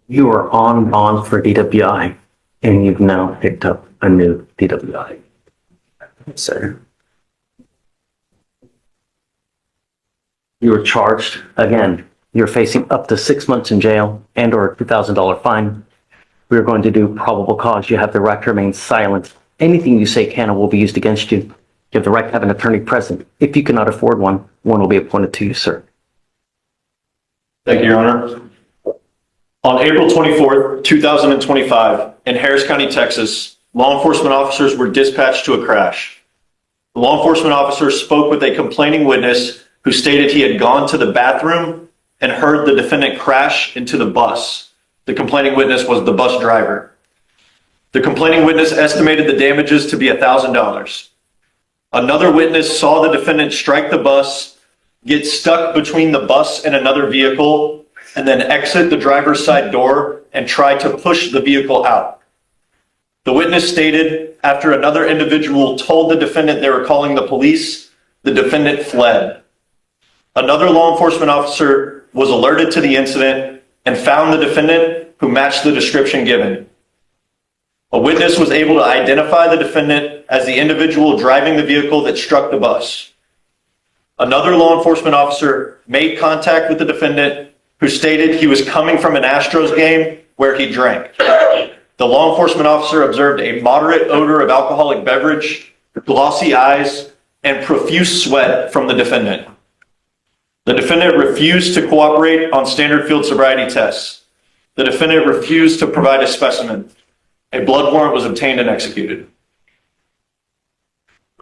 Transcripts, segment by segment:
You are on bond for DWI, and you've now picked up a new DWI. Sir. You were charged again. You're facing up to 6 months in jail and or a $2,000 fine. We're going to do probable cause. You have the right to remain silent. Anything you say can or will be used against you. You have the right to have an attorney present. If you cannot afford one, one will be appointed to you, sir. Thank you, Your Honor. On April 24th, 2025, in Harris County, Texas, law enforcement officers were dispatched to a crash. The law enforcement officers spoke with a complaining witness who stated he had gone to the bathroom and heard the defendant crash into the bus. The complaining witness was the bus driver. The complaining witness estimated the damages to be $1,000. Another witness saw the defendant strike the bus, get stuck between the bus and another vehicle, and then exit the driver's side door and try to push the vehicle out. The witness stated after another individual told the defendant they were calling the police, the defendant fled. Another law enforcement officer was alerted to the incident and found the defendant, who matched the description given. A witness was able to identify the defendant as the individual driving the vehicle that struck the bus. Another law enforcement officer made contact with the defendant, who stated he was coming from an Astros game where he drank. The law enforcement officer observed a moderate odor of alcoholic beverage, glossy eyes, and profuse sweat from the defendant. The defendant refused to cooperate on standard field sobriety tests. The defendant refused to provide a specimen. A blood warrant was obtained and executed.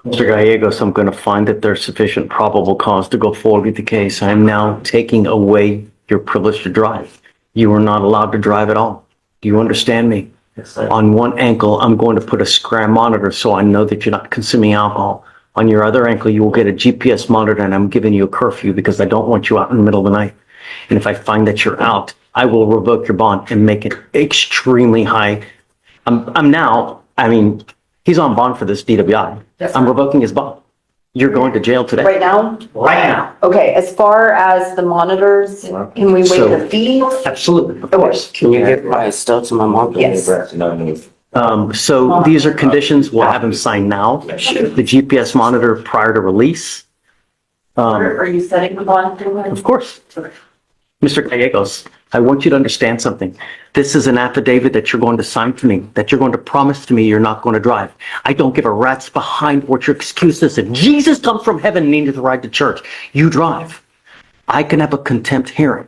Mr. Gallegos, I'm going to find that there's sufficient probable cause to go forward with the case. I am now taking away your privilege to drive. You are not allowed to drive at all. Do you understand me? Yes, sir. On one ankle, I'm going to put a scram monitor so I know that you're not consuming alcohol. On your other ankle, you will get a GPS monitor, and I'm giving you a curfew because I don't want you out in the middle of the night. And if I find that you're out, I will revoke your bond and make it extremely high. He's on bond for this DWI. Yes, I'm sir. revoking his bond. You're going to jail today. Right now? Right now. Okay, as far as the monitors, can we waive So- the fees? Absolutely, of course. Can you give my stuff to my mom? Yes. So these are conditions. We'll have him sign now. The GPS monitor prior to release. Are you setting the bond to him? Of course. Mr. Gallegos, I want you to understand something. This is an affidavit that you're going to sign to me, that you're going to promise to me you're not going to drive. I don't give a rat's behind what your excuse is. If Jesus comes from heaven and needed to ride to church, you drive. I can have a contempt hearing.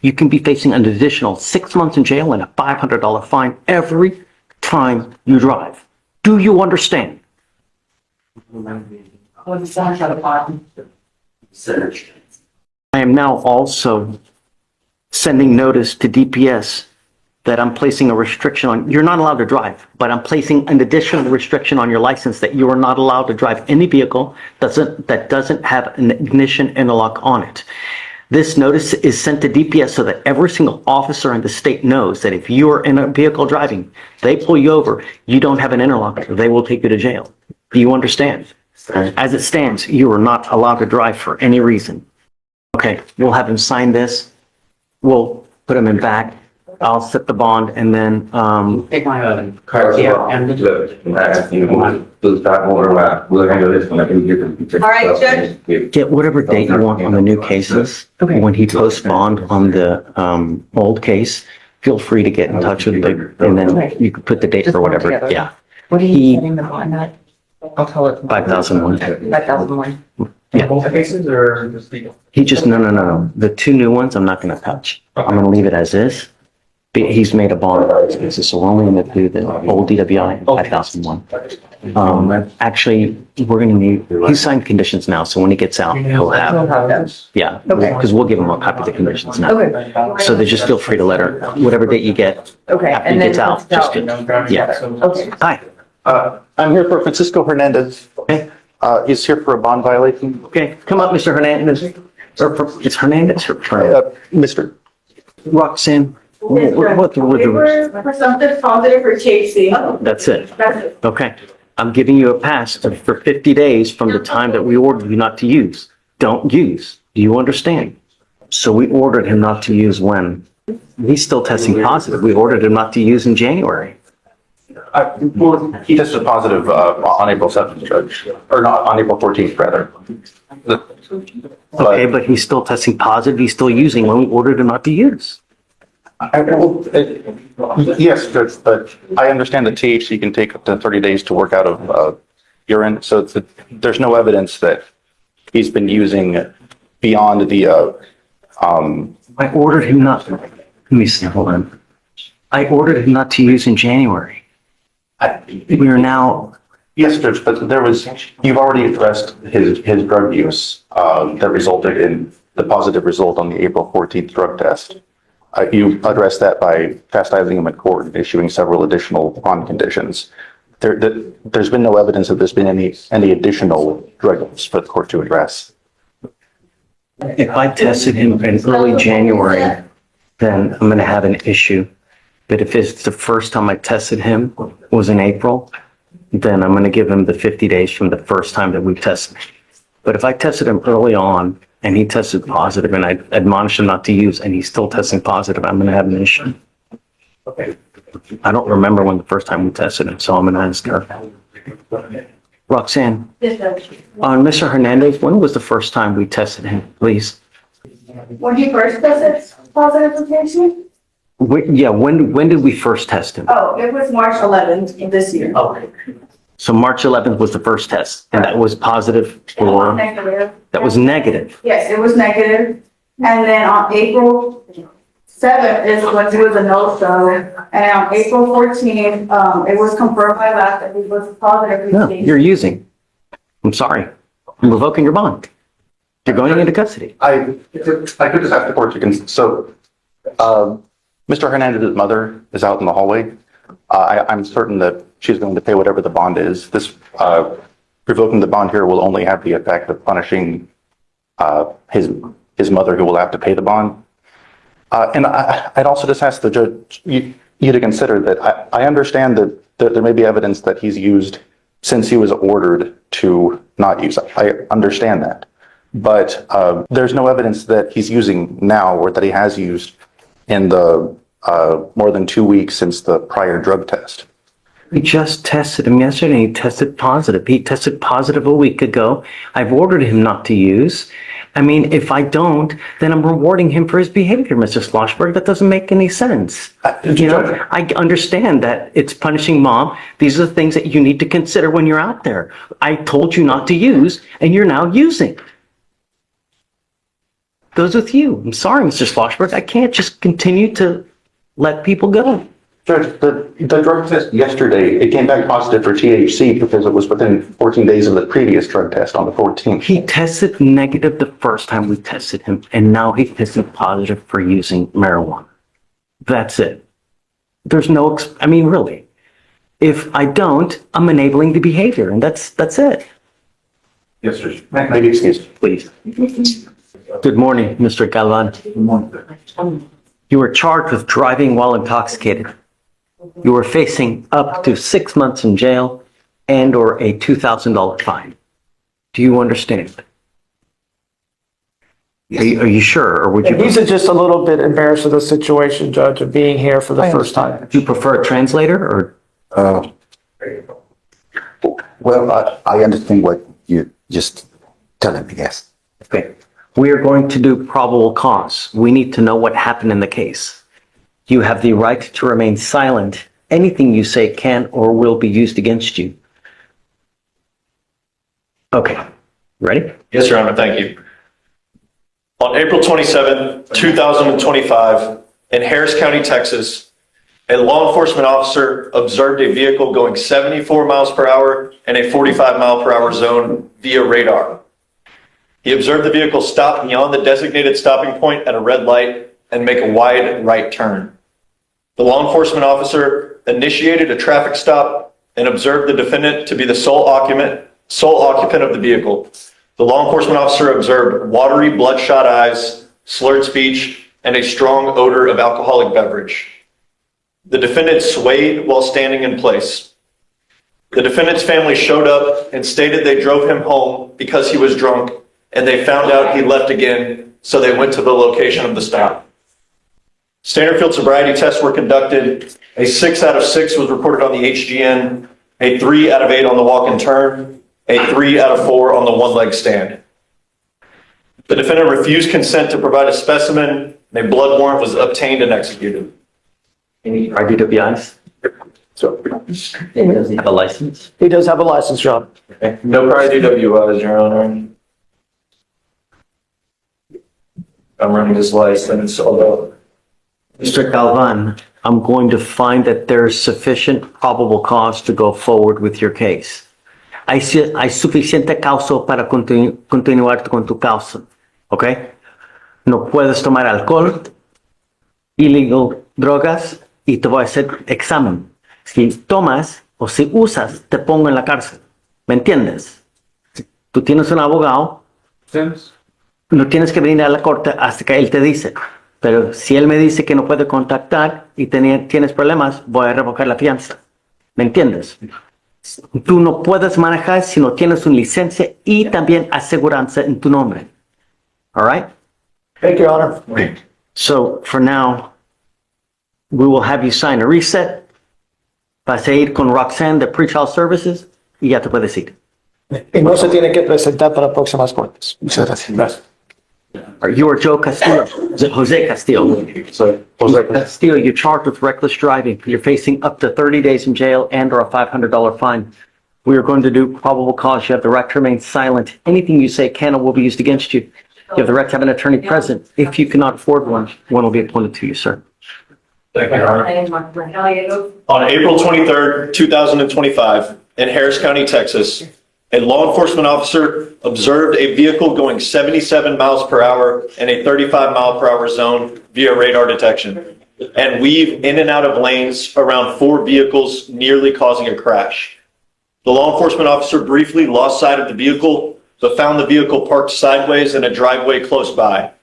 You can be facing an additional 6 months in jail and a $500 fine every time you drive. Do you understand? What's that for the bond? I am now also sending notice to DPS that I'm placing a restriction on, you're not allowed to drive, but I'm placing an additional restriction on your license that you are not allowed to drive any vehicle that doesn't have an ignition interlock on it. This notice is sent to DPS so that every single officer in the state knows that if you are in a vehicle driving, they pull you over, you don't have an interlock, they will take you to jail. Do you understand? As it stands, you are not allowed to drive for any reason. Okay, we'll have him sign this. We'll put him in back. I'll set the bond and then, Take my Carlos, Yeah, and- look, to start over, we'll handle this one. All right, Judge. get whatever date you want on the new cases. Okay. When he posts bond on the, old case, feel free to get in touch with the, and then you can put the date Just for one whatever. together. Yeah, What are He- you setting the bond at? I'll tell it. 5,001. 5,001. Yeah. Cases or just legal? He just, no. The two new ones, I'm not gonna touch. I'm gonna leave it as is. He's made a bond, so we're only gonna do the old DWI, 5,001. Actually, we're gonna need, he signed conditions now, so when he gets out, he'll We'll have, have that. yeah, Okay. because we'll give him a copy of the conditions now. Okay. So they just feel free to let her, whatever date you get, Okay, after he and then gets out, it's just out. get, yeah. Okay. Hi, I'm here for Francisco Hernandez. okay, He's here for a bond violation. okay, come up, Mr. Hernandez. It's Hernandez or Mr. Roxanne? What the rules? Presumptive positive for THC. That's it. That's it. Okay. I'm giving you a pass for 50 days from the time that we ordered you not to use. Don't use. Do you understand? So we ordered him not to use when? He's still testing positive. We ordered him not to use in January. Well, he tested positive on April 7th, Judge, or not, on April 14th, rather. Okay, but he's still testing positive. He's still using when we ordered him not to use. Yes, Judge, but I understand that THC can take up to 30 days to work out of urine, so there's no evidence that he's been using beyond the, I ordered him not, let me see, hold on. I ordered him not to use in January. We are now, yes, Judge, but you've already addressed his drug use that resulted in the positive result on the April 14th drug test. You addressed that by chastising him in court and issuing several additional bond conditions. There's been no evidence that there's been any additional drug use for the court to address. if I tested him in early January, then I'm going to have an issue. But if it's the first time I tested him was in April, then I'm going to give him the 50 days from the first time that we tested. But if I tested him early on and he tested positive and I admonished him not to use and he's still testing positive, I'm going to have an issue. I don't remember when the first time we tested him, so I'm going to ask her. Roxanne, on Mr. Hernandez, when was the first time we tested him, please? When he first tested positive for THC? Yeah, when did we first test him? Oh, it was March 11th of this year. So March 11th was the first test, and that was positive for, Negative. that was negative. Yes, it was negative. And then on April 7th is when he was a no-show. And on April 14th, it was confirmed by lab that he was positive. No, you're using. I'm sorry. I'm revoking your bond. You're going into custody. I could just ask the court to, so, Mr. Hernandez's mother is out in the hallway. I'm certain that she's going to pay whatever the bond is. This, revoking the bond here will only have the effect of punishing, his mother, who will have to pay the bond. And I'd also just ask the judge, you to consider that I understand that there may be evidence that he's used since he was ordered to not use. I understand that. But there's no evidence that he's using now or that he has used in the more than 2 weeks since the prior drug test. We just tested him yesterday. He tested positive. He tested positive a week ago. I've ordered him not to use. I mean, if I don't, then I'm rewarding him for his behavior, Mr. Schlossberg. That doesn't make any sense. You know, I understand that it's punishing mom. These are the things that you need to consider when you're out there. I told you not to use, and you're now using. Goes with you. I'm sorry, Mr. Schlossberg. I can't just continue to let people go. Judge, the drug test yesterday, it came back positive for THC because it was within 14 days of the previous drug test on the 14th. He tested negative the first time we tested him, and now he tested positive for using marijuana. That's it. There's no, I mean, really. If I don't, I'm enabling the behavior, and that's it. Yes, Judge. Maybe excuse me. Please. Good morning, Mr. Galvan. Good morning. You were charged with driving while intoxicated. You are facing up to 6 months in jail and or a $2,000 fine. Do you understand? Are you sure, or would you? He's just a little bit embarrassed of the situation, Judge, of being here for the first time. Do you prefer a translator, or? Well, I understand what you just telling me, yes. Okay. We are going to do probable cause. We need to know what happened in the case. You have the right to remain silent. Anything you say can or will be used against you. Okay. Ready? Yes, Your Honor, thank you. On April 27, 2025, in Harris County, Texas, a law enforcement officer observed a vehicle going 74 miles per hour in a 45 mile per hour zone via radar. He observed the vehicle stop beyond the designated stopping point at a red light and make a wide right turn. The law enforcement officer initiated a traffic stop and observed the defendant to be the sole occupant of the vehicle. The law enforcement officer observed watery, bloodshot eyes, slurred speech, and a strong odor of alcoholic beverage. The defendant swayed while standing in place. The defendant's family showed up and stated they drove him home because he was drunk, and they found out he left again, so they went to the location of the stop. Standard field sobriety tests were conducted. A 6 out of 6 was reported on the HGN, a 3 out of 8 on the walk and turn, a 3 out of 4 on the one-leg stand. The defendant refused consent to provide a specimen, and a blood warrant was obtained and executed. Any prior DWIs? So Does he have a license? he does have a license, John. No prior DWIs, Your Honor. I'm running his license, although Mr. Galvan, I'm going to find that there's sufficient probable cause to go forward with your case. Hay suficiente causa para continuar con tu causa, ¿ok? No puedes tomar alcohol, illegal drogas y te voy a hacer examen. Si tomas o si usas, te pongo en la cárcel. ¿Me entiendes? Tú tienes un abogado, no tienes que venir a la corte hasta que él te dice. Pero si él me dice que no puede contactar y tienes problemas, voy a revocar la fianza. ¿Me entiendes? Tú no puedes manejar si no tienes una licencia y también aseguranza en tu nombre. All right? Thank you, Your Honor. So for now, we will have you sign a reset. Vas a ir con Roxanne de Pretrial Services y ya te puedes ir. Y no se tiene que presentar para próximas cortes. Muchas gracias. You are Joe Castillo. Jose Castillo. Castillo, you're charged with reckless driving. You're facing up to 30 days in jail and or a $500 fine. We are going to do probable cause. You have the right to remain silent. Anything you say can or will be used against you. You have the right to have an attorney present. If you cannot afford one will be appointed to you, sir. Thank you, Your Honor. On April 23rd, 2025, in Harris County, Texas, a law enforcement officer observed a vehicle going 77 miles per hour in a 35 mile per hour zone via radar detection and weave in and out of lanes around 4 vehicles, nearly causing a crash. The law enforcement officer briefly lost sight of the vehicle, but found the vehicle parked sideways in a driveway close by.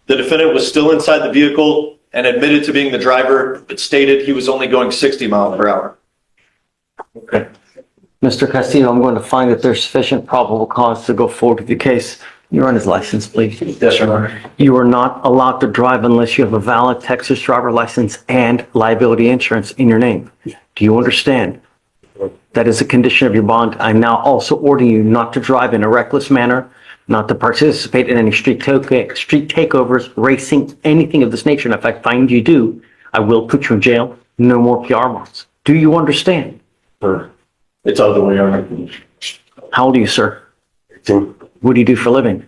The defendant was still inside the vehicle and admitted to being the driver, but stated he was only going 60 miles per hour. Okay. Mr. Castillo, I'm going to find that there's sufficient probable cause to go forward with the case. You run his license, please. Yes, Your Honor. You are not allowed to drive unless you have a valid Texas driver license and liability insurance in your name. Do you understand? That is a condition of your bond. I'm now also ordering you not to drive in a reckless manner, not to participate in any street takeovers, racing, anything of this nature. And if I find you do, I will put you in jail. No more PR marks. Do you understand? Sure. It's other way, Your Honor. How old are you, sir? What do you do for a living?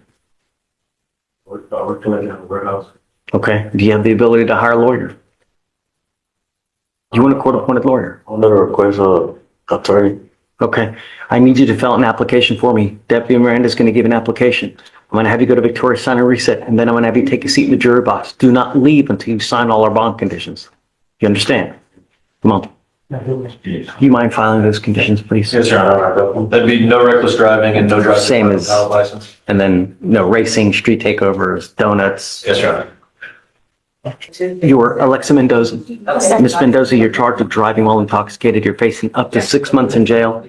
I work in a warehouse. Okay. Do you have the ability to hire a lawyer? Do you want a court-appointed lawyer? I'm gonna request a attorney. Okay. I need you to fill out an application for me. Deputy Miranda is going to give an application. I'm going to have you go to Victoria, sign a reset, and then I'm going to have you take a seat in the jury box. Do not leave until you sign all our bond conditions. You understand? Come on. Do you mind filing those conditions, please? Yes, Your Honor. That'd be no reckless driving and no driving. Same as- without license. And then, no racing, street takeovers, donuts. Yes, Your Honor. You are Alexa Mendoza. Ms. Mendoza, you're charged with driving while intoxicated. You're facing up to 6 months in jail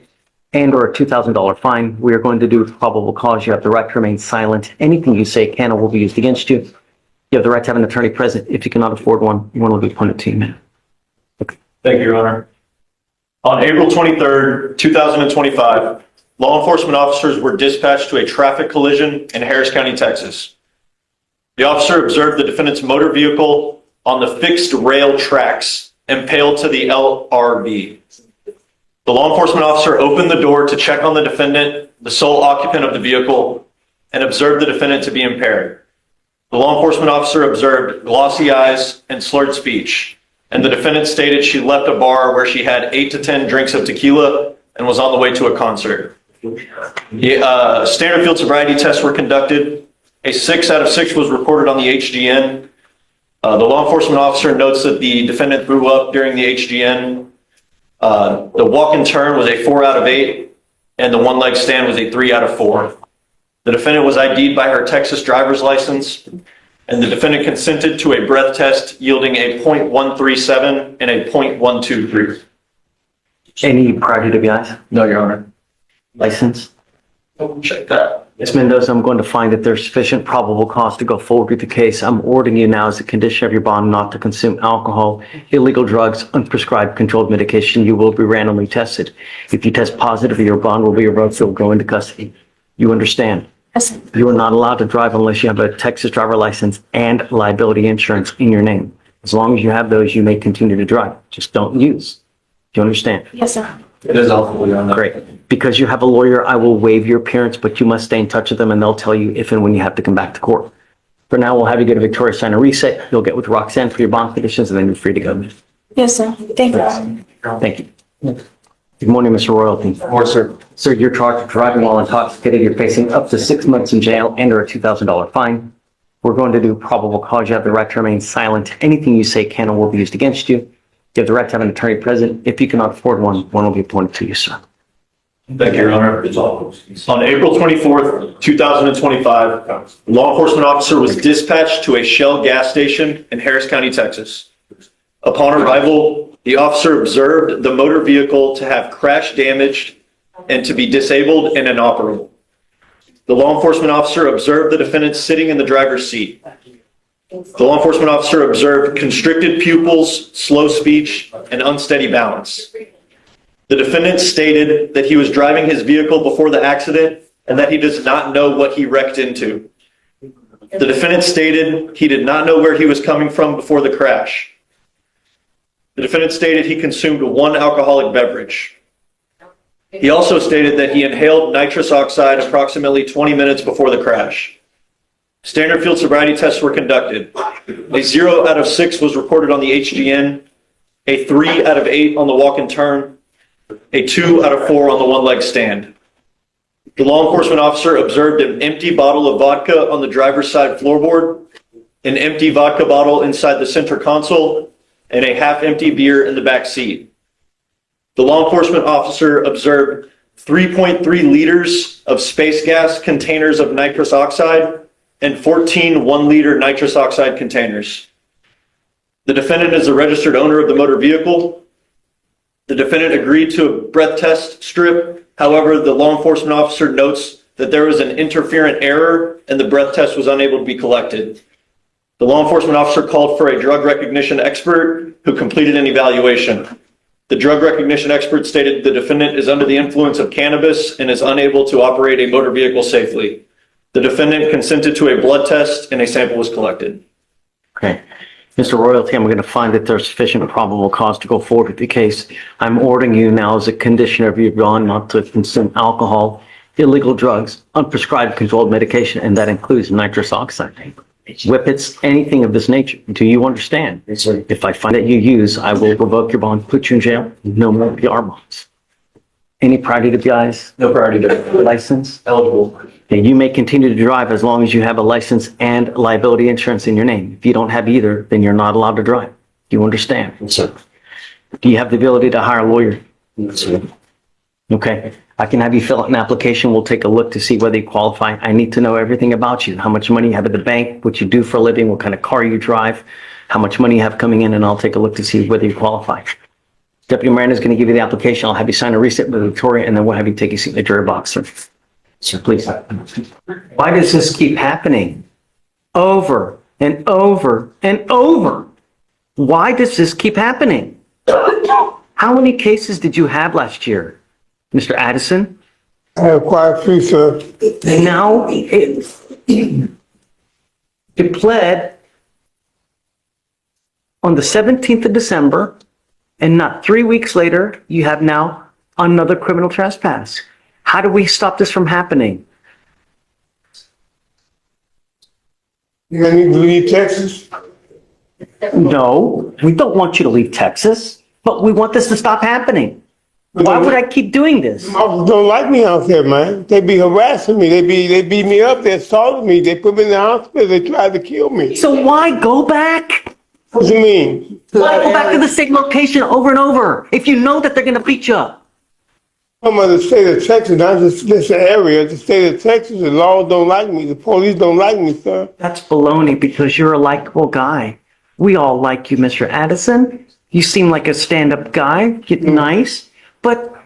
and or a $2,000 fine. We are going to do probable cause. You have the right to remain silent. Anything you say can or will be used against you. You have the right to have an attorney present. If you cannot afford one will be appointed to you, ma'am. Thank you, Your Honor. On April 23rd, 2025, law enforcement officers were dispatched to a traffic collision in Harris County, Texas. The officer observed the defendant's motor vehicle on the fixed rail tracks impaled to the LRV. The law enforcement officer opened the door to check on the defendant, the sole occupant of the vehicle, and observed the defendant to be impaired. The law enforcement officer observed glossy eyes and slurred speech, and the defendant stated she left a bar where she had 8 to 10 drinks of tequila and was on the way to a concert. Standard field sobriety tests were conducted. A 6 out of 6 was reported on the HGN. The law enforcement officer notes that the defendant threw up during the HGN. The walk and turn was a 4 out of 8, and the one leg stand was a 3 out of 4. The defendant was ID'd by her Texas driver's license, and the defendant consented to a breath test yielding a .137 and a .123. Any prior DWIs? No, Your Honor. License? Check that. Ms. Mendoza, I'm going to find that there's sufficient probable cause to go forward with the case. I'm ordering you now as a condition of your bond not to consume alcohol, illegal drugs, unprescribed controlled medication. You will be randomly tested. If you test positive, your bond will be revoked. You'll go into custody. You understand? Yes. You are not allowed to drive unless you have a Texas driver license and liability insurance in your name. As long as you have those, you may continue to drive. Just don't use. Do you understand? Yes, sir. It is awful, Your Honor. Great. Because you have a lawyer, I will waive your appearance, but you must stay in touch with them and they'll tell you if and when you have to come back to court. For now, we'll have you go to Victoria, sign a reset. You'll get with Roxanne for your bond conditions and then you're free to go. Yes, sir. Thank you. Thank you. Good morning, Mr. Royalty. Yes, sir. Sir, you're charged with driving while intoxicated. You're facing up to 6 months in jail and or a $2,000 fine. We're going to do probable cause. You have the right to remain silent. Anything you say can or will be used against you. You have the right to have an attorney present. If you cannot afford one, one will be appointed to you, sir. Thank you, Your Honor. On April 24th, 2025, a law enforcement officer was dispatched to a Shell gas station in Harris County, Texas. Upon arrival, the officer observed the motor vehicle to have crash damage and to be disabled and inoperable. The law enforcement officer observed the defendant sitting in the driver's seat. The law enforcement officer observed constricted pupils, slow speech, and unsteady balance. The defendant stated that he was driving his vehicle before the accident and that he does not know what he wrecked into. The defendant stated he did not know where he was coming from before the crash. The defendant stated he consumed one alcoholic beverage. He also stated that he inhaled nitrous oxide approximately 20 minutes before the crash. Standard field sobriety tests were conducted. A 0 out of 6 was reported on the HGN, a 3 out of 8 on the walk and turn, a 2 out of 4 on the one-leg stand. The law enforcement officer observed an empty bottle of vodka on the driver's side floorboard, an empty vodka bottle inside the center console, and a half-empty beer in the back seat. The law enforcement officer observed 3.3 liters of space gas containers of nitrous oxide and 14 1-liter nitrous oxide containers. The defendant is the registered owner of the motor vehicle. The defendant agreed to a breath test strip. However, the law enforcement officer notes that there was an interferent error and the breath test was unable to be collected. The law enforcement officer called for a drug recognition expert who completed an evaluation. The drug recognition expert stated the defendant is under the influence of cannabis and is unable to operate a motor vehicle safely. The defendant consented to a blood test and a sample was collected. Okay. Mr. Royalty, I'm going to find that there's sufficient probable cause to go forward with the case. I'm ordering you now as a condition of your bond not to consume alcohol, illegal drugs, unprescribed controlled medication, and that includes nitrous oxide, whippets, anything of this nature. Do you understand? Yes, sir. If I find that you use, I will revoke your bond, put you in jail, no more PR bonds. Any priority to PIs? No priority to License? eligible. And you may continue to drive as long as you have a license and liability insurance in your name. If you don't have either, then you're not allowed to drive. Do you understand? Yes, sir. Do you have the ability to hire a lawyer? Yes, sir. Okay. I can have you fill out an application. We'll take a look to see whether you qualify. I need to know everything about you. How much money you have at the bank, what you do for a living, what kind of car you drive, how much money you have coming in, and I'll take a look to see whether you qualify. Deputy Miranda is going to give you the application. I'll have you sign a receipt with Victoria, and then we'll have you take a seat in the jury box, sir. Sir, please. Why does this keep happening? Over and over and over. Why does this keep happening? How many cases did you have last year, Mr. Addison? I have quite a few, sir. And now it pled on the 17th of December, and not 3 weeks later, you have now another criminal trespass. How do we stop this from happening? You gonna need to leave Texas? No, we don't want you to leave Texas, but we want this to stop happening. Why would I keep doing this? Officers don't like me out there, man. They be harassing me. They beat me up. They assaulted me. They put me in the hospital. They tried to kill me. So why go back? What do you mean? Why go back to the same location over and over if you know that they're going to beat you up? I'm of the state of Texas, not just this area. The state of Texas, the laws don't like me. The police don't like me, sir. That's baloney because you're a likable guy. We all like you, Mr. Addison. You seem like a stand-up guy, get nice, but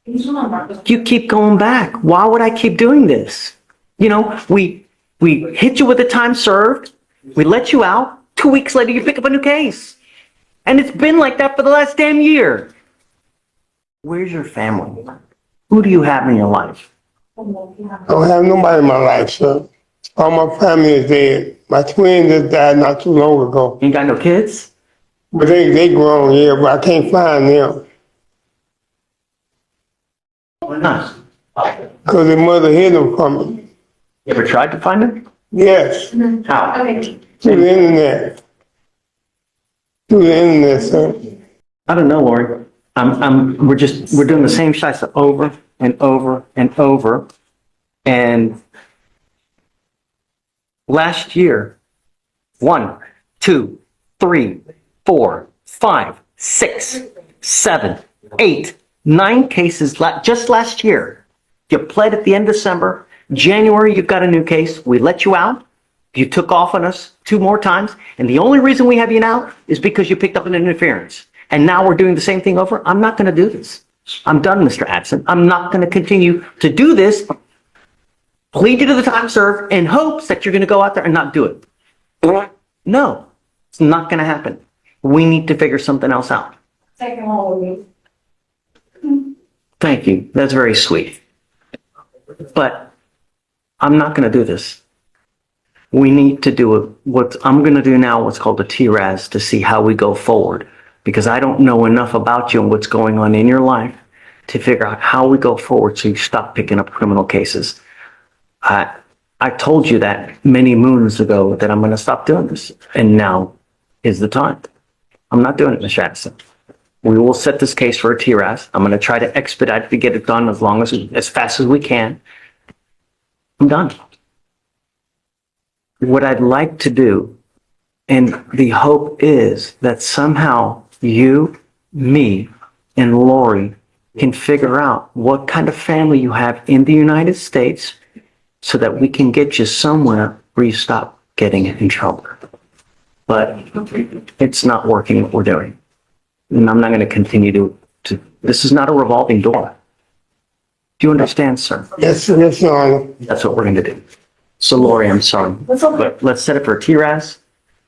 You keep going back. Why would I keep doing this? You know, we hit you with the time served. We let you out. 2 weeks later, you pick up a new case. And it's been like that for the last damn year. Where's your family? Who do you have in your life? I don't have nobody in my life, sir. All my family is dead. My twin just died not too long ago. You ain't got no kids? But they grown, yeah, but I can't find them. Why not? Because their mother hid them from me. You ever tried to find them? Yes, How? through the internet. Through the internet, sir. I don't know, Lori. We're doing the same shites over and over and over. And last year, 1, 2, 3, 4, 5, 6, 7, 8, 9 cases just last year. You pled at the end of December. January, you got a new case. We let you out. You took off on us 2 more times. And the only reason we have you now is because you picked up an interference. And now we're doing the same thing over. I'm not going to do this. I'm done, Mr. Adson. I'm not going to continue to do this. Plead you to the time served in hopes that you're going to go out there and not do it. No, it's not going to happen. We need to figure something else out. Second one with me. Thank you. That's very sweet. But I'm not going to do this. We need to do what I'm going to do now, what's called a TRAS, to see how we go forward. Because I don't know enough about you and what's going on in your life to figure out how we go forward so you stop picking up criminal cases. I told you that many moons ago that I'm going to stop doing this. And now is the time. I'm not doing it, Ms. Jackson. We will set this case for a TRAS. I'm going to try to expedite to get it done as fast as we can. I'm done. What I'd like to do, and the hope is that somehow you, me, and Lori can figure out what kind of family you have in the United States so that we can get you somewhere where you stop getting in trouble. But it's not working what we're doing. And I'm not going to continue to, this is not a revolving door. Do you understand, sir? Yes, Your Honor. That's what we're going to do. So Lori, I'm sorry, but let's set it for a TRAS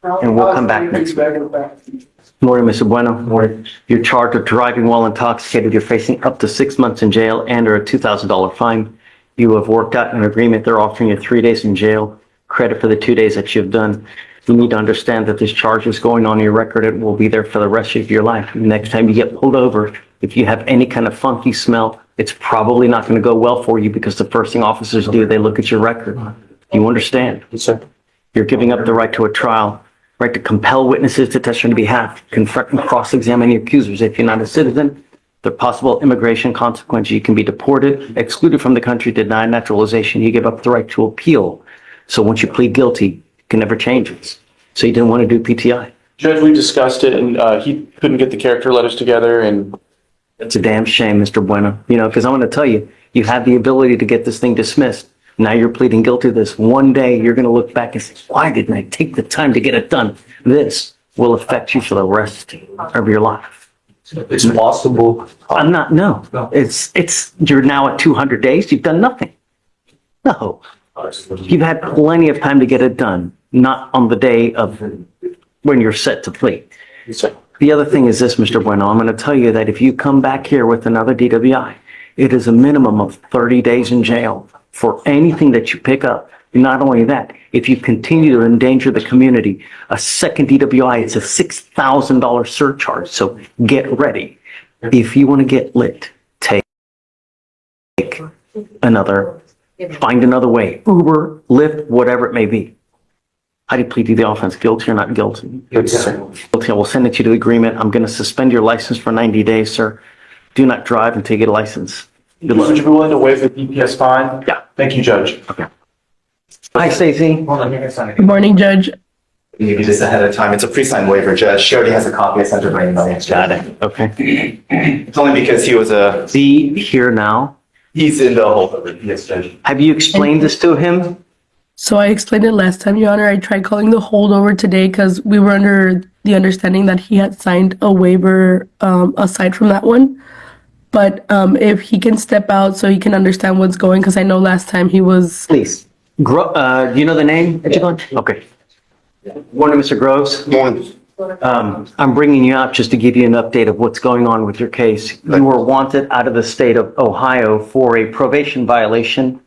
and we'll come back next week. Lori, Mr. Bueno, Lori, you're charged with driving while intoxicated. You're facing up to 6 months in jail and or a $2,000 fine. You have worked out an agreement. They're offering you 3 days in jail, credit for the 2 days that you've done. You need to understand that this charge is going on your record. It will be there for the rest of your life. Next time you get pulled over, if you have any kind of funky smell, it's probably not going to go well for you because the first thing officers do, they look at your record. Do you understand? Yes, sir. You're giving up the right to a trial, right to compel witnesses to testify on your behalf, confront and cross-examine your accusers. If you're not a citizen, there are possible immigration consequences. You can be deported, excluded from the country, denied naturalization. You give up the right to appeal. So once you plead guilty, you can never change it. So you didn't want to do PTI. Judge, we discussed it and he couldn't get the character letters together and It's a damn shame, Mr. Bueno, because I'm going to tell you, you had the ability to get this thing dismissed. Now you're pleading guilty to this. One day you're going to look back and say, why didn't I take the time to get it done? This will affect you for the rest of your life. It's possible. I'm not, no. You're now at 200 days. You've done nothing. No. You've had plenty of time to get it done, not on the day of when you're set to plead. The other thing is this, Mr. Bueno, I'm going to tell you that if you come back here with another DWI, it is a minimum of 30 days in jail for anything that you pick up. Not only that, if you continue to endanger the community, a second DWI, it's a $6,000 surcharge. So get ready. If you want to get lit, find another way. Uber, Lyft, whatever it may be. How do you plead to the offense? Guilty or not guilty? Guilty, sir. Guilty. I will send it to you to the agreement. I'm going to suspend your license for 90 days, sir. Do not drive until you get a license. Good luck. would you be willing to waive the DPS fine? Yeah. Thank you, Judge. Okay. Hi, Stacey. Good morning, Judge. You do this ahead of time. It's a pre-signed waiver, Judge. She already has a copy. I sent her by email yesterday. Got it. Okay. It's only because he was Here now. he's in the holdover. Yes, Judge. Have you explained this to him? So I explained it last time, Your Honor. I tried calling the holdover today because we were under the understanding that he had signed a waiver aside from that one. but if he can step out so he can understand what's going, because I know last time he was. Please. Do you know the name? Okay. Morning, Mr. Groves. Morning. I'm bringing you out just to give you an update of what's going on with your case. You were wanted out of the state of Ohio for a probation violation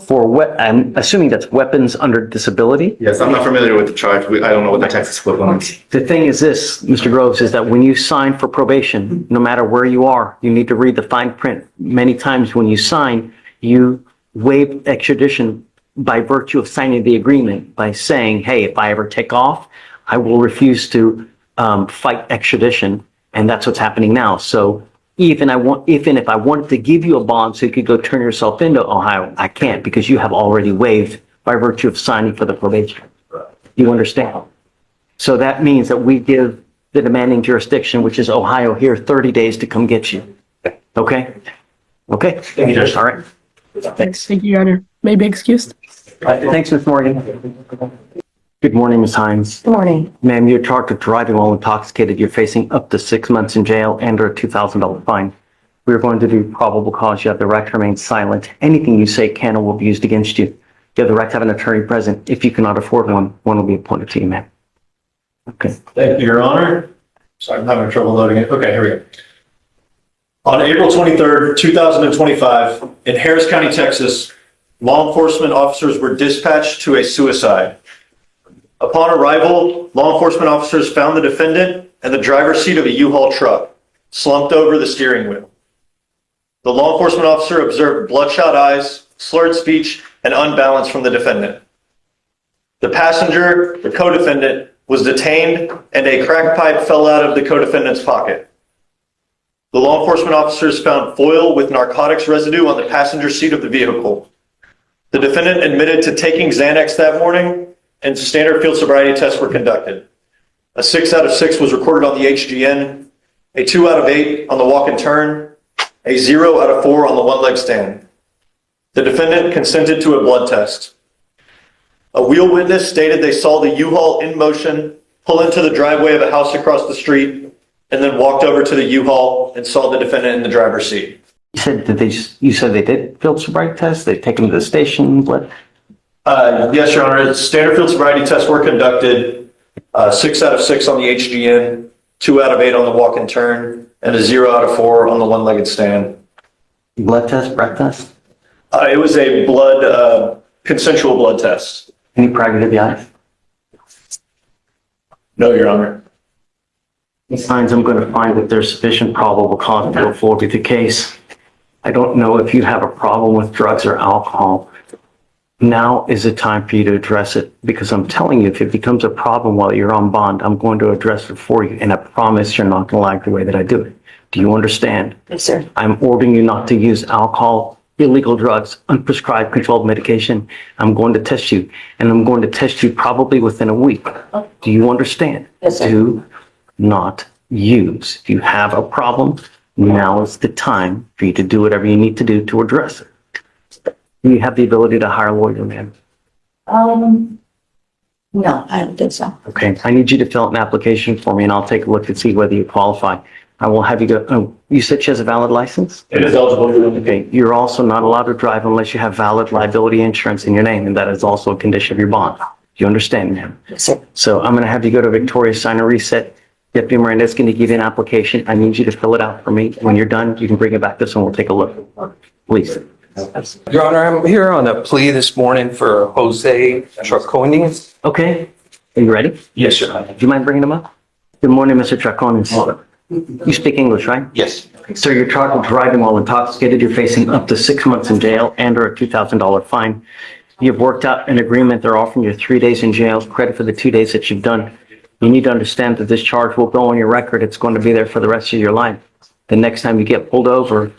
for I'm assuming that's weapons under disability. Yes, I'm not familiar with the charge. I don't know what the Texas equivalent is. The thing is this, Mr. Groves, is that when you sign for probation, no matter where you are, you need to read the fine print. Many times when you sign, you waive extradition by virtue of signing the agreement by saying, hey, if I ever take off, I will refuse to fight extradition. And that's what's happening now. So even if I wanted to give you a bond so you could go turn yourself into Ohio, I can't because you have already waived by virtue of signing for the probation. You understand? So that means that we give the demanding jurisdiction, which is Ohio, here 30 days to come get you. Okay? Okay? Thank you, Judge. All right. Thanks. Thank you, Your Honor. May be excused. Thanks, Ms. Morgan. Good morning, Ms. Hines. Good morning. Ma'am, you're charged with driving while intoxicated. You're facing up to 6 months in jail and or a $2,000 fine. We're going to do probable cause. You have the right to remain silent. Anything you say can or will be used against you. You have the right to have an attorney present. If you cannot afford one will be appointed to you, ma'am. Okay. Thank you, Your Honor. Sorry, I'm having trouble loading it. Okay, here we go. On April 23rd, 2025, in Harris County, Texas, law enforcement officers were dispatched to a suicide. Upon arrival, law enforcement officers found the defendant in the driver's seat of a U-Haul truck, slumped over the steering wheel. The law enforcement officer observed bloodshot eyes, slurred speech, and unbalance from the defendant. The passenger, the co-defendant, was detained and a crack pipe fell out of the co-defendant's pocket. The law enforcement officers found foil with narcotics residue on the passenger seat of the vehicle. The defendant admitted to taking Xanax that morning, and standard field sobriety tests were conducted. A 6 out of 6 was recorded on the HGN, a 2 out of 8 on the walk and turn, a 0 out of 4 on the one-leg stand. The defendant consented to a blood test. A wheel witness stated they saw the U-Haul in motion, pull into the driveway of a house across the street, and then walked over to the U-Haul and saw the defendant in the driver's seat. You said they did field sobriety tests? They take them to the station? What? Yes, Your Honor. Standard field sobriety tests were conducted. 6 out of 6 on the HGN, 2 out of 8 on the walk and turn, and a 0 out of 4 on the one-legged stand. Blood test, breath test? It was a consensual blood test. Any prior to the eyes? No, Your Honor. Signs I'm going to find that there's sufficient probable cause to go forward with the case. I don't know if you have a problem with drugs or alcohol. Now is the time for you to address it because I'm telling you, if it becomes a problem while you're on bond, I'm going to address it for you. And I promise you're not going to like the way that I do it. Do you understand? Yes, sir. I'm ordering you not to use alcohol, illegal drugs, unprescribed controlled medication. I'm going to test you and I'm going to test you probably within a week. Do you understand? Yes, sir. Do not use. If you have a problem, now is the time for you to do whatever you need to do to address it. You have the ability to hire a lawyer, ma'am. No, I don't think so. Okay, I need you to fill out an application for me and I'll take a look to see whether you qualify. I will have you go, oh, you said she has a valid license? It is eligible. Okay, you're also not allowed to drive unless you have valid liability insurance in your name, and that is also a condition of your bond. Do you understand, ma'am? Yes, sir. So I'm gonna have you go to Victoria, sign a reset. Deputy Miranda is gonna give you an application. I need you to fill it out for me. When you're done, you can bring it back this one, we'll take a look. Please. Your Honor, I'm here on a plea this morning for Jose Traconis. Okay, are you ready? Yes, sir. Do you mind bringing them up? Good morning, Mr. Traconis. You speak English, right? Yes. Sir, you're charged with driving while intoxicated. You're facing up to 6 months in jail and or a $2,000 fine. You've worked out an agreement. They're offering you 3 days in jail, credit for the 2 days that you've done. You need to understand that this charge will go on your record. It's going to be there for the rest of your life. The next time you get pulled over,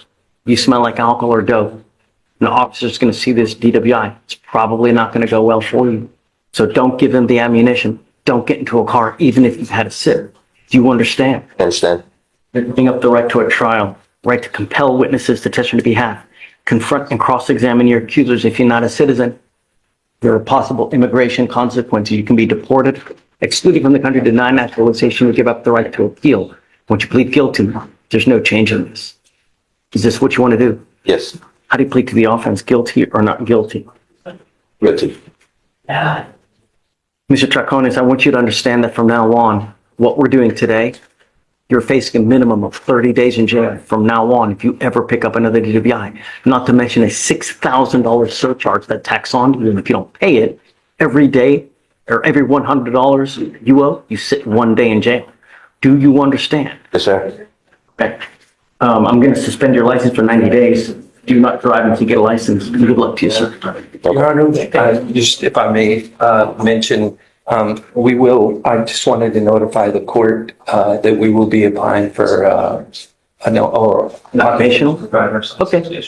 you smell like alcohol or dope. An officer's going to see this DWI. It's probably not going to go well for you. So don't give them the ammunition. Don't get into a car, even if you've had a sip. Do you understand? I understand. You're giving up the right to a trial, right to compel witnesses to testify on your behalf, confront and cross-examine your accusers if you're not a citizen. There are possible immigration consequences. You can be deported, excluded from the country, denied naturalization, or give up the right to appeal. Once you plead guilty, there's no change in this. Is this what you want to do? Yes. How do you plead to the offense, guilty or not guilty? Guilty. Mr. Traconis, I want you to understand that from now on, what we're doing today, you're facing a minimum of 30 days in jail from now on if you ever pick up another DWI. Not to mention a $6,000 surcharge that tacks on to you, and if you don't pay it every day or every $100 you owe, you sit 1 day in jail. Do you understand? Yes, sir. Okay. I'm going to suspend your license for 90 days. Do not drive until you get a license. Good luck to you, sir. Your Honor, just if I may mention, I just wanted to notify the court that we will be applying for Occupational? Okay.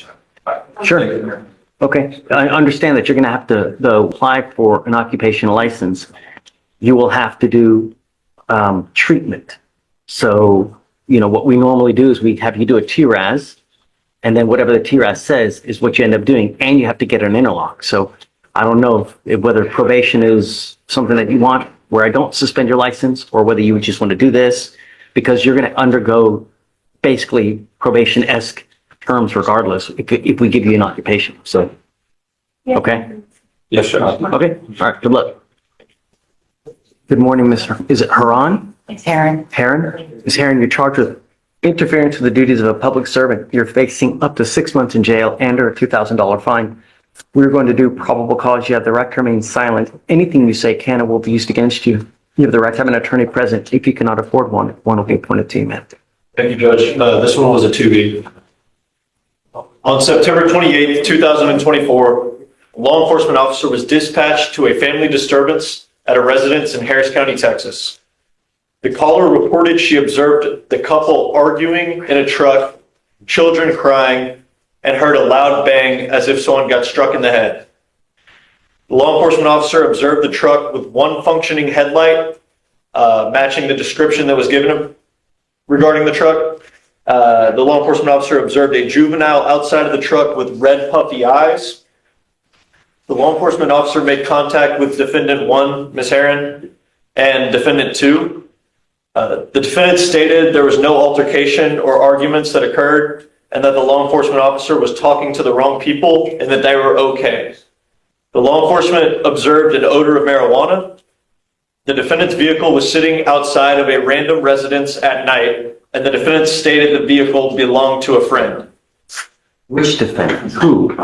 Sure. Okay. I understand that you're going to have to apply for an occupational license. You will have to do treatment. So, what we normally do is we have you do a TRAS, and then whatever the TRAS says is what you end up doing, and you have to get an interlock. So I don't know whether probation is something that you want, where I don't suspend your license, or whether you would just want to do this, because you're going to undergo basically probation-esque terms regardless if we give you an occupation. So, okay? Yes, sir. Okay, all right, good luck. Good morning, Mr. Is it Haran? It's Aaron. Heron? Ms. Heron, you're charged with interference with the duties of a public servant. You're facing up to 6 months in jail and or a $2,000 fine. We're going to do probable cause. You have the right to remain silent. Anything you say can and will be used against you. You have the right to have an attorney present. If you cannot afford one, one will be appointed to you, ma'am. Thank you, Judge. This one was a 2B. On September 28th, 2024, a law enforcement officer was dispatched to a family disturbance at a residence in Harris County, Texas. The caller reported she observed the couple arguing in a truck, children crying, and heard a loud bang as if someone got struck in the head. The law enforcement officer observed the truck with one functioning headlight, matching the description that was given him regarding the truck. The law enforcement officer observed a juvenile outside of the truck with red puffy eyes. The law enforcement officer made contact with defendant 1, Ms. Heron, and defendant 2. The defendant stated there was no altercation or arguments that occurred, and that the law enforcement officer was talking to the wrong people and that they were okay. The law enforcement observed an odor of marijuana. The defendant's vehicle was sitting outside of a random residence at night, and the defendant stated the vehicle belonged to a friend. Which defendant? Who?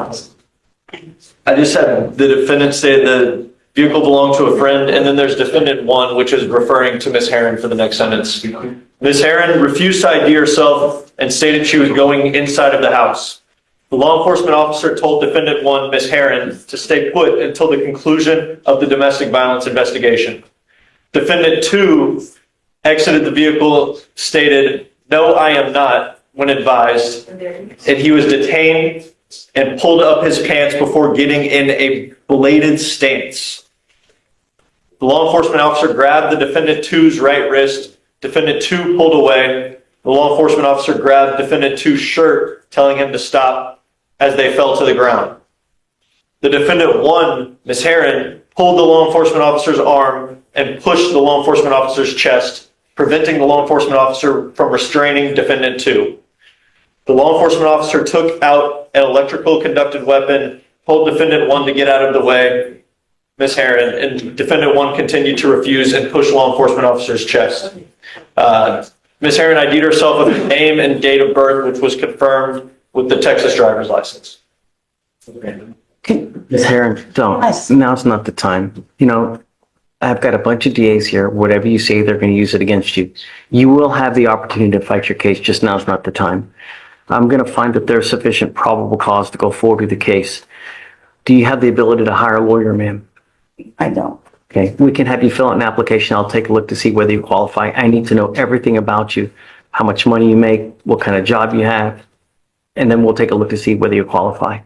I just said the defendant stated the vehicle belonged to a friend, and then there's defendant 1, which is referring to Ms. Heron for the next sentence. Ms. Heron refused to ID herself and stated she was going inside of the house. The law enforcement officer told defendant 1, Ms. Heron, to stay put until the conclusion of the domestic violence investigation. Defendant 2 exited the vehicle, stated, "No, I am not," when advised, and he was detained and pulled up his pants before getting in a bladed stance. The law enforcement officer grabbed the defendant 2's right wrist. Defendant 2 pulled away. The law enforcement officer grabbed defendant 2's shirt, telling him to stop as they fell to the ground. The defendant 1, Ms. Heron, pulled the law enforcement officer's arm and pushed the law enforcement officer's chest, preventing the law enforcement officer from restraining defendant 2. The law enforcement officer took out an electrical conducted weapon, told defendant 1 to get out of the way, Ms. Heron, and defendant 1 continued to refuse and push law enforcement officer's chest. Ms. Heron ID'd herself with her name and date of birth, which was confirmed with the Texas driver's license. Ms. Heron, don't. Yes. Now's not the time. I've got a bunch of DAs here. Whatever you say, they're going to use it against you. You will have the opportunity to fight your case. Just now's not the time. I'm going to find that there's sufficient probable cause to go forward with the case. Do you have the ability to hire a lawyer, ma'am? I don't. Okay, we can have you fill out an application. I'll take a look to see whether you qualify. I need to know everything about you, how much money you make, what kind of job you have, and then we'll take a look to see whether you qualify.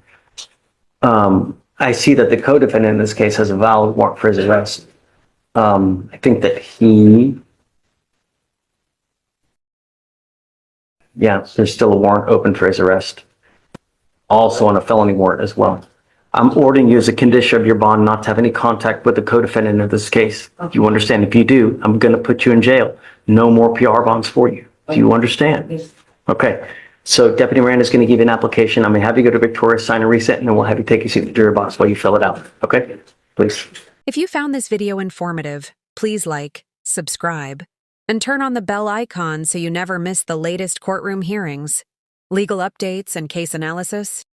I see that the co-defendant in this case has a valid warrant for his arrest. I think that there's still a warrant open for his arrest. Also on a felony warrant as well. I'm ordering you as a condition of your bond not to have any contact with the co-defendant in this case. Do you understand? If you do, I'm going to put you in jail. No more PR bonds for you. Do you understand? Okay. So Deputy Miranda's going to give you an application. I'm going to have you go to Victoria, sign and reset, and then we'll have you take your seat in the jury box while you fill it out. Okay? Please. If you found this video informative, please like, subscribe, and turn on the bell icon so you never miss the latest courtroom hearings, legal updates, and case analysis.